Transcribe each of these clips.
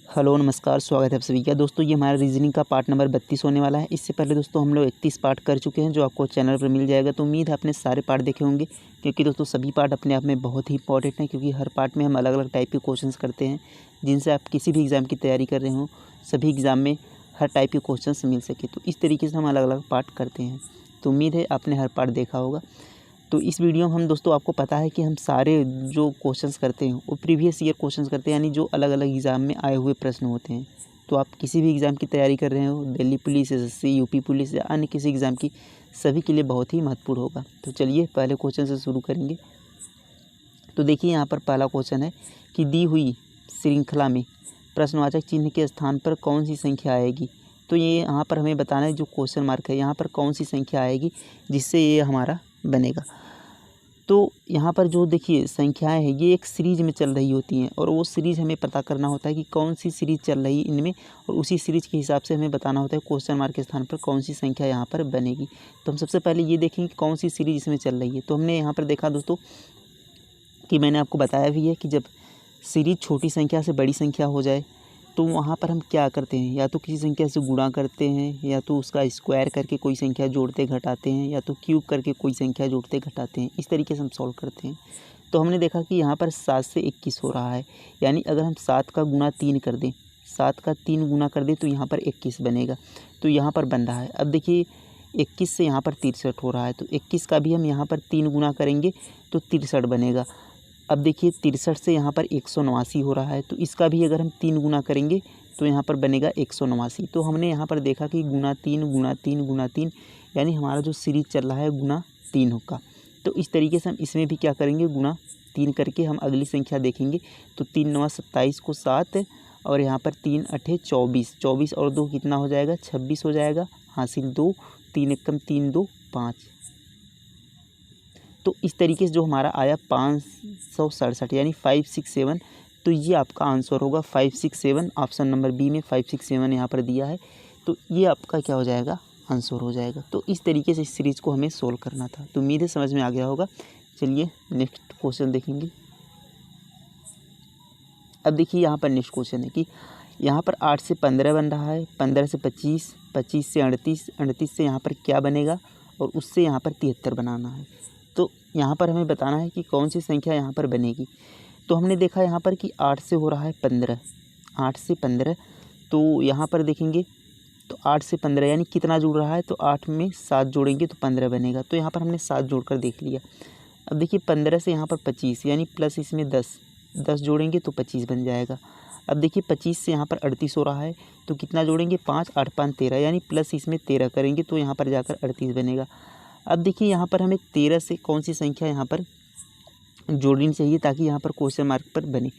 Hello नमस्कार, स्वागत है आप सभी का। दोस्तों ये हमारा रीजनिंग का पार्ट नंबर 32 होने वाला है। इससे पहले दोस्तों हम लोग 31 पार्ट कर चुके हैं, जो आपको चैनल पर मिल जाएगा। तो उम्मीद है आपने सारे पार्ट देखे होंगे, क्योंकि दोस्तों सभी पार्ट अपने आप में बहुत ही इंपॉर्टेंट हैं। क्योंकि हर पार्ट में हम अलग अलग टाइप के क्वेश्चंस करते हैं, जिनसे आप किसी भी एग्ज़ाम की तैयारी कर रहे हो, सभी एग्ज़ाम में हर टाइप के क्वेश्चन मिल सके। तो इस तरीके से हम अलग अलग पार्ट करते हैं। तो उम्मीद है आपने हर पार्ट देखा होगा। तो इस वीडियो में हम दोस्तों आपको पता है कि हम सारे जो क्वेश्चंस करते हैं वो प्रीवियस ईयर क्वेश्चंस करते हैं, यानी जो अलग अलग एग्ज़ाम में आए हुए प्रश्न होते हैं। तो आप किसी भी एग्ज़ाम की तैयारी कर रहे हो, Delhi police, SSC, UP police या अन्य किसी एग्ज़ाम की, सभी के लिए बहुत ही महत्वपूर्ण होगा। तो चलिए पहले क्वेश्चन से शुरू करेंगे। तो देखिए यहाँ पर पहला क्वेश्चन है कि दी हुई श्रृंखला में प्रश्नवाचक चिन्ह के स्थान पर कौन सी संख्या आएगी। तो ये यहाँ पर हमें बताना है, जो क्वेश्चन मार्क है यहाँ पर कौन सी संख्या आएगी जिससे ये हमारा बनेगा। तो यहाँ पर जो देखिए संख्याएं हैं, ये एक सीरीज़ में चल रही होती हैं, और वो सीरीज़ हमें पता करना होता है कि कौन सी सीरीज़ चल रही है इनमें, और उसी सीरीज़ के हिसाब से हमें बताना होता है क्वेश्चन मार्क के स्थान पर कौन सी संख्या यहाँ पर बनेगी। तो हम सबसे पहले ये देखेंगे कि कौन सी सीरीज़ इसमें चल रही है। तो हमने यहाँ पर देखा दोस्तों कि मैंने आपको बताया भी है कि जब सीरीज़ छोटी संख्या से बड़ी संख्या हो जाए तो वहाँ पर हम क्या करते हैं, या तो किसी संख्या से गुणा करते हैं, या तो उसका स्क्वायर करके कोई संख्या जोड़ते घटाते हैं, या तो क्यूब करके कोई संख्या जोड़ते घटाते हैं। इस तरीके से हम सॉल्व करते हैं। तो हमने देखा कि यहाँ पर 7 से 21 हो रहा है, यानी अगर हम 7 का गुणा 3 कर दें, 7 का 3 गुना कर दें तो यहाँ पर 21 बनेगा। तो यहाँ पर बन रहा है। अब देखिए 21 से यहाँ पर 63 हो रहा है, तो 21 का भी हम यहाँ पर 3 गुना करेंगे तो 63 बनेगा। अब देखिए 63 से यहाँ पर 189 हो रहा है, तो इसका भी अगर हम 3 गुना करेंगे तो यहाँ पर बनेगा 189। तो हमने यहाँ पर देखा कि गुना 3 गुना 3 गुना 3, यानी हमारा जो सीरीज चल रहा है गुना 3 होगा। तो इस तरीके से हम इसमें भी क्या करेंगे, गुना 3 करके हम अगली संख्या देखेंगे। तो 3 9 27 को 7, और यहाँ पर 3 8 24, 24 और 2 कितना हो जाएगा, 26 हो जाएगा। हासिल 2, 3 एकम 3 2 5। तो इस तरीके से जो हमारा आया 567, यानी 567। तो ये आपका आंसर होगा 567। ऑप्शन नंबर बी में 567 यहाँ पर दिया है, तो ये आपका क्या हो जाएगा, आंसर हो जाएगा। तो इस तरीके से इस सीरीज़ को हमें सोल्व करना था। तो उम्मीद है समझ में आ गया होगा। चलिए नेक्स्ट क्वेश्चन देखेंगे। अब देखिए यहाँ पर नेक्स्ट क्वेश्चन है कि यहाँ पर 8 से 15 बन रहा है, 15 से 25, 25 से 38, 38 से यहाँ पर क्या बनेगा, और उससे यहाँ पर 73 बनाना है। तो यहाँ पर हमें बताना है कि कौन सी संख्या यहाँ पर बनेगी। तो हमने देखा यहाँ पर कि 8 से हो रहा है 15, 8 से 15। तो यहाँ पर देखेंगे तो 8 से 15 यानी कितना जुड़ रहा है, तो 8 में 7 जोड़ेंगे तो 15 बनेगा। तो यहाँ पर हमने 7 जोड़कर देख लिया। अब देखिए 15 से यहाँ पर 25, यानी प्लस इसमें 10 जोड़ेंगे तो 25 बन जाएगा। अब देखिए 25 से यहाँ पर 38 हो रहा है, तो कितना जोड़ेंगे, 5 8 5 13, यानी प्लस इसमें 13 करेंगे तो यहाँ पर जाकर 38 बनेगा। अब देखिए यहाँ पर हमें 13 से कौन सी संख्या यहाँ पर जोड़नी चाहिए ताकि यहाँ पर क्वेश्चन मार्क पर बने।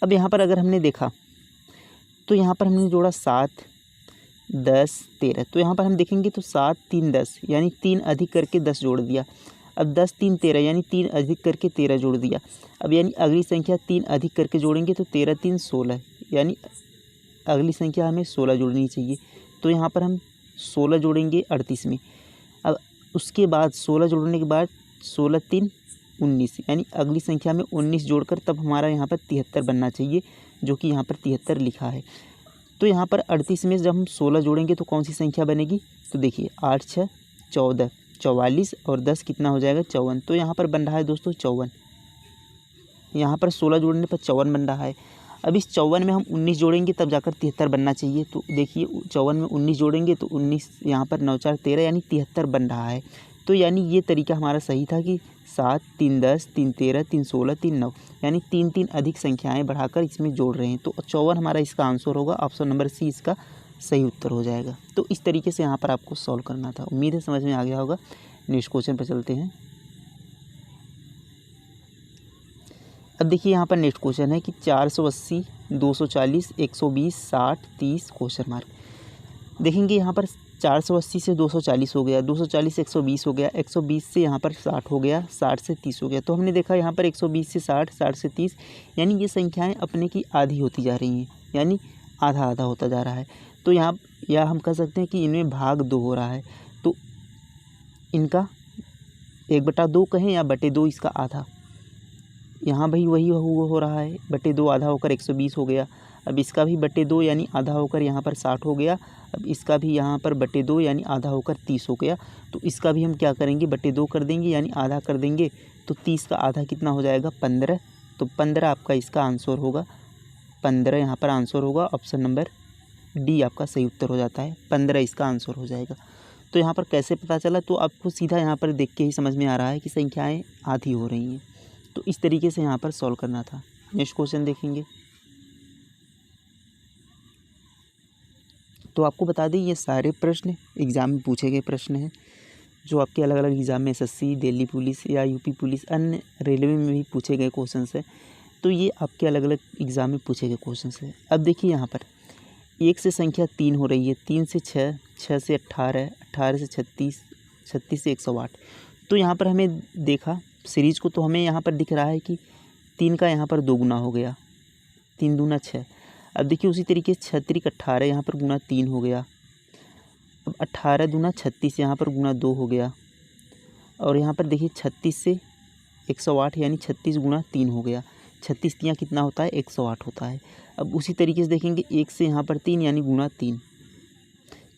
अब यहाँ पर अगर हमने देखा तो यहाँ पर हमने जोड़ा 7 10 13। तो यहाँ पर हम देखेंगे तो 7 3 10, यानी 3 अधिक करके 10 जोड़ दिया। अब 10 3 13, यानी 3 अधिक करके 13 जोड़ दिया। अब यानी अगली संख्या 3 अधिक करके जोड़ेंगे तो 13 3 16, यानी अगली संख्या हमें 16 जोड़नी चाहिए। तो यहाँ पर हम 16 जोड़ेंगे 38 में। अब उसके बाद 16 जोड़ने के बाद 16 3 19, यानी अगली संख्या में 19 जोड़कर तब हमारा यहाँ पर 73 बनना चाहिए, जो कि यहाँ पर 73 लिखा है। तो यहाँ पर 38 में जब हम 16 जोड़ेंगे तो कौन सी संख्या बनेगी, तो देखिए 8 6 14, 44 और 10 कितना हो जाएगा, 54। तो यहाँ पर बन रहा है दोस्तों 54। यहाँ पर 16 जोड़ने पर 54 बन रहा है। अब इस 54 में हम 19 जोड़ेंगे तब जाकर 73 बनना चाहिए। तो देखिए 54 में 19 जोड़ेंगे तो 19, यहाँ पर 9 4 13, यानी 73 बन रहा है। तो यानी ये तरीका हमारा सही था कि 7 3 10 3 13 3 16 3 9, यानी 3 3 अधिक संख्याएं बढ़ाकर इसमें जोड़ रहे हैं। तो 54 हमारा इसका आंसर होगा। ऑप्शन नंबर सी इसका सही उत्तर हो जाएगा। तो इस तरीके से यहाँ पर आपको सॉल्व करना था। उम्मीद है समझ में आ गया होगा। नेक्स्ट क्वेश्चन पर चलते हैं। अब देखिए यहाँ पर नेक्स्ट क्वेश्चन है कि 480 240 120 60 30 क्वेश्चन मार्क। देखेंगे यहाँ पर 480 से 240 हो गया, 240 से 120 हो गया, 120 से यहाँ पर 60 हो गया, 60 से 30 हो गया। तो हमने देखा यहाँ पर 120 से 60, 60 से 30, यानी ये संख्याएं अपने की आधी होती जा रही हैं, यानी आधा आधा होता जा रहा है। तो यहाँ या हम कह सकते हैं कि इनमें भाग 2 हो रहा है। तो इनका 1/2 कहें या बटे 2 इसका आधा, यहाँ भाई वही हो रहा है, बटे 2 आधा होकर 120 हो गया। अब इसका भी बटे 2 यानी आधा होकर यहाँ पर 60 हो गया। अब इसका भी यहाँ पर बटे 2 यानी आधा होकर 30 हो गया। तो इसका भी हम क्या करेंगे, बटे 2 कर देंगे यानी आधा कर देंगे। तो 30 का आधा कितना हो जाएगा, 15। तो 15 आपका इसका आंसर होगा, 15 यहाँ पर आंसर होगा। ऑप्शन नंबर डी आपका सही उत्तर हो जाता है, 15 इसका आंसर हो जाएगा। तो यहाँ पर कैसे पता चला, तो आपको सीधा यहाँ पर देख के ही समझ में आ रहा है कि संख्याएँ आधी हो रही हैं। तो इस तरीके से यहाँ पर सॉल्व करना था। नेक्स्ट क्वेश्चन देखेंगे। तो आपको बता दें ये सारे प्रश्न एग्ज़ाम में पूछे गए प्रश्न हैं, जो आपके अलग अलग एग्ज़ाम में एसएससी, दिल्ली पुलिस या यूपी पुलिस, अन्य रेलवे में भी पूछे गए क्वेश्चंस हैं। तो ये आपके अलग अलग एग्ज़ाम में पूछे गए क्वेश्चंस हैं। अब देखिए यहाँ पर 1 से संख्या 3 हो रही है, 3 से 6, 6 से 18, 18 से 36, 36 से 108। तो यहाँ पर हमें देखा सीरीज़ को, तो हमें यहाँ पर दिख रहा है कि 3 का यहाँ पर 2 गुना हो गया, 3 दूना 6। अब देखिए उसी तरीके से 6 त्रिक 18 यहाँ पर गुना 3 हो गया। अब 18 दूना 36 यहाँ पर गुना 2 हो गया। और यहाँ पर देखिए 36 से 108 यानी 36 गुना 3 हो गया। 36 तियाँ कितना होता है, 108 होता है। अब उसी तरीके से देखेंगे 1 से यहाँ पर 3 यानी गुना 3।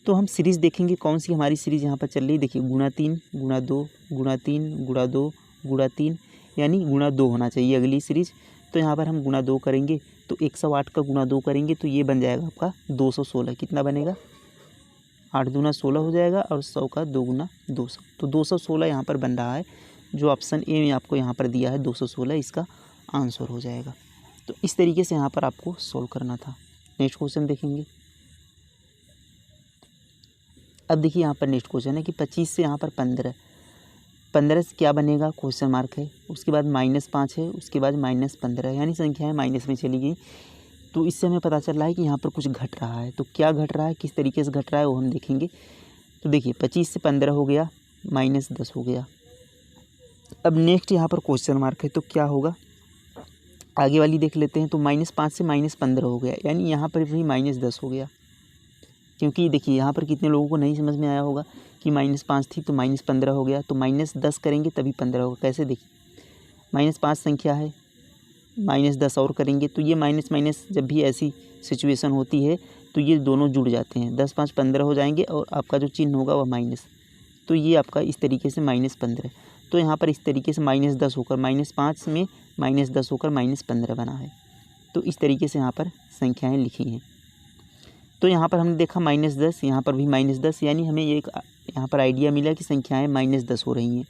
तो हम सीरीज़ देखेंगे कौन सी हमारी सीरीज़ यहाँ पर चल रही है। देखिए गुना 3 गुना 2 गुना 3 गुना 2 गुना 3 यानी गुना 2 होना चाहिए अगली सीरीज़। तो यहाँ पर हम गुना 2 करेंगे, तो 108 का गुना 2 करेंगे तो ये बन जाएगा आपका 216। कितना बनेगा, 8 दूना 16 हो जाएगा और 100 का 2 गुना 200। तो 216 यहाँ पर बन रहा है, जो ऑप्शन ए में आपको यहाँ पर दिया है 216 इसका आंसर हो जाएगा। तो इस तरीके से यहाँ पर आपको सोल्व करना था। नेक्स्ट क्वेश्चन देखेंगे। अब देखिए यहाँ पर नेक्स्ट क्वेश्चन है कि 25 से यहाँ पर 15, 15 से क्या बनेगा, क्वेश्चन मार्क है। उसके बाद -5 है, उसके बाद -15 यानी संख्याएँ माइनस में चली गई। तो इससे हमें पता चल रहा है कि यहाँ पर कुछ घट रहा है। तो क्या घट रहा है, किस तरीके से घट रहा है वो हम देखेंगे। तो देखिए 25 से 15 हो गया, -10 हो गया। अब नेक्स्ट यहाँ पर क्वेश्चन मार्क है, तो क्या होगा, आगे वाली देख लेते हैं। तो -5 से -15 हो गया यानी यहाँ पर भी -10 हो गया। क्योंकि देखिए यहाँ पर कितने लोगों को नहीं समझ में आया होगा कि -5 थी तो -15 हो गया, तो -10 करेंगे तभी 15 होगा। कैसे, देखिए -5 संख्या है, -10 और करेंगे तो ये माइनस माइनस जब भी ऐसी सिचुएशन होती है तो ये दोनों जुड़ जाते हैं, 10 5 15 हो जाएंगे और आपका जो चिन्ह होगा वह माइनस। तो ये आपका इस तरीके से -15। तो यहाँ पर इस तरीके से -10 होकर -5 में -10 होकर -15 बना है। तो इस तरीके से यहाँ पर संख्याएँ लिखी हैं। तो यहाँ पर हमने देखा -10, यहाँ पर भी -10 यानी हमें एक यहाँ पर आइडिया मिला कि संख्याएँ -10 हो रही हैं।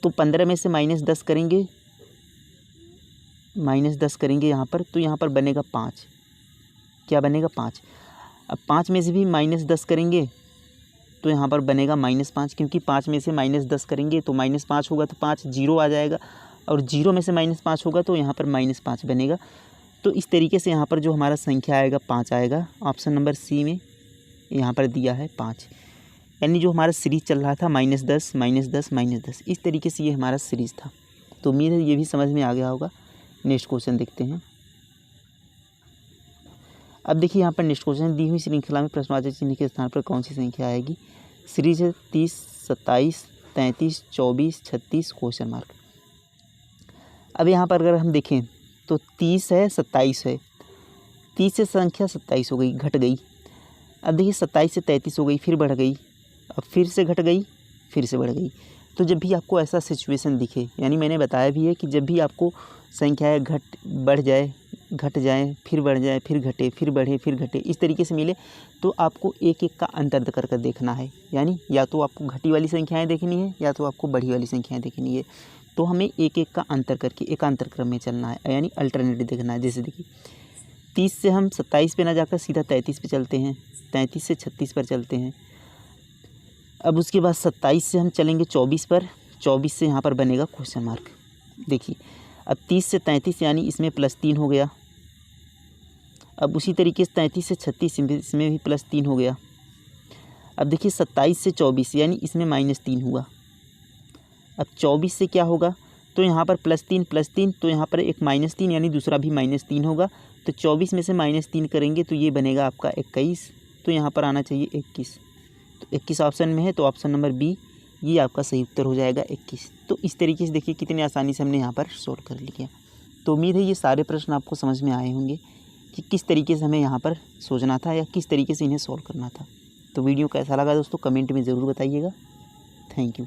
तो 15 में से -10 करेंगे, -10 करेंगे यहाँ पर, तो यहाँ पर बनेगा 5। क्या बनेगा, 5। अब 5 में से भी -10 करेंगे तो यहाँ पर बनेगा -5, क्योंकि 5 में से -10 करेंगे तो -5 होगा तो 5 0 आ जाएगा, और 0 में से -5 होगा तो यहाँ पर -5 बनेगा। तो इस तरीके से यहाँ पर जो हमारा संख्या आएगा 5 आएगा। ऑप्शन नंबर सी में यहाँ पर दिया है 5, यानी जो हमारा सीरीज़ चल रहा था -10 -10 -10, इस तरीके से ये हमारा सीरीज़ था। तो उम्मीद है ये भी समझ में आ गया होगा। नेक्स्ट क्वेश्चन देखते हैं। अब देखिए यहाँ पर नेक्स्ट क्वेश्चन, दी हुई श्रृंखला में प्रश्नवाचक चिन्ह के स्थान पर कौन सी संख्या आएगी। सीरीज है 30 27 33 24 36 क्वेश्चन मार्क। अब यहाँ पर अगर हम देखें तो 30 है 27 है, 30 से संख्या 27 हो गई, घट गई। अब देखिए 27 से 33 हो गई, फिर बढ़ गई, अब फिर से घट गई, फिर से बढ़ गई। तो जब भी आपको ऐसा सिचुएशन दिखे, यानी मैंने बताया भी है कि जब भी आपको संख्याएँ बढ़ जाए, घट जाए, फिर बढ़ जाए, फिर घटे, फिर बढ़े, फिर घटे, इस तरीके से मिले, तो आपको एक एक का अंतर कर कर देखना है। यानी या तो आपको घटी वाली संख्याएँ देखनी है या तो आपको बढ़ी वाली संख्याएँ देखनी है। तो हमें एक एक का अंतर करके एकांतर क्रम में चलना है, यानी अल्टरनेटिव देखना है। जैसे देखिए 30 से हम 27 पे ना जाकर सीधा 33 पे चलते हैं, 33 से 36 पर चलते हैं। अब उसके बाद 27 से हम चलेंगे 24 पर, 24 से यहाँ पर बनेगा क्वेश्चन मार्क। देखिए अब 30 से 33 यानी इसमें +3 हो गया। अब उसी तरीके से 33 से 36 इसमें भी +3 हो गया। अब देखिए 27 से 24 यानी इसमें -3 हुआ। अब 24 से क्या होगा, तो यहाँ पर +3 तो यहाँ पर एक -3 यानी दूसरा भी -3 होगा। तो 24 में से -3 करेंगे तो ये बनेगा आपका 21। तो यहाँ पर आना चाहिए 21। तो 21 ऑप्शन में है, तो ऑप्शन नंबर बी ये आपका सही उत्तर हो जाएगा 21। तो इस तरीके से देखिए कितनी आसानी से हमने यहाँ पर सोल्व कर लिया। तो उम्मीद है ये सारे प्रश्न आपको समझ में आए होंगे कि किस तरीके से हमें यहाँ पर सोचना था या किस तरीके से इन्हें सॉल्व करना था। तो वीडियो कैसा लगा दोस्तों कमेंट में ज़रूर बताइएगा। Thank you.